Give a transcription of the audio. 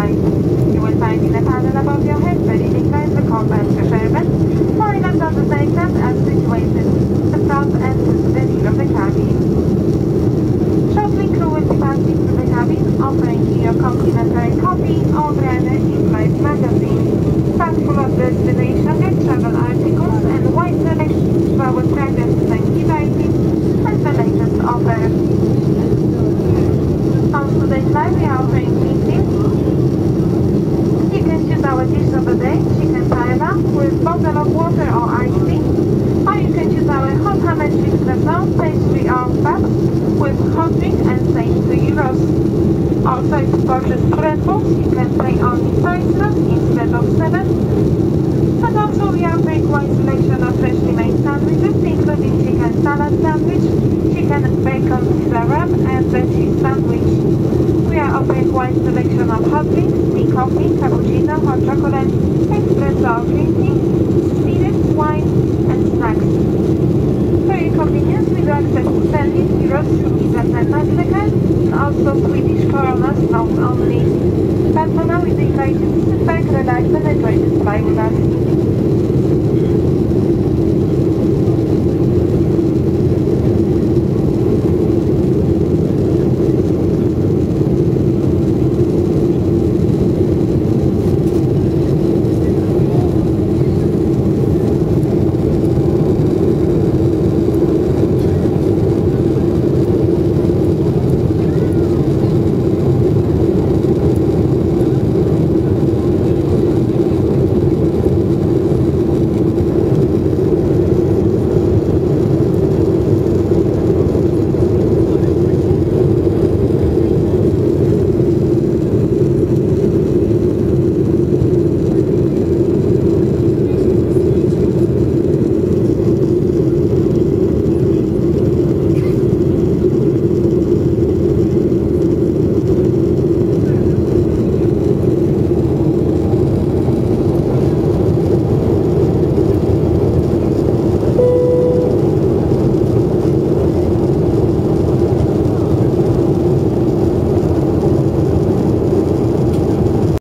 flight. You will find in a panel above your head where it indicates the combat sherman. Toilets on the same end are situated at the front and to the rear of the cabin. Shuttling crew will be passing through the cabin, offering you your complimentary copy of an in-flight magazine, packed full of destination and travel articles and wide selection of our fragrances and gift items and the latest offers. On today's flight, we are offering meals. You can choose our dish of the day, chicken paella with bottle of water or iced tea, or you can choose our hot ham and cheese croissant pastry or pub with hot drink and save €2. Also, if you purchase bread books, you can pay only €5 instead of 7. And also, we are offering wide selection of freshly made sandwiches, including chicken salad sandwich, chicken bacon pizza wrap, and the cheese sandwich. We are offering wide selection of hot drinks, tea, coffee, cappuccino, hot chocolate, espresso, green tea, spirits, wine, and snacks. For your convenience, we do accept sterling, euros, rupees, and Mastercard, and also Swedish coronas, not only. But for now, we invite you to sit back, relax, and enjoy this flight with us.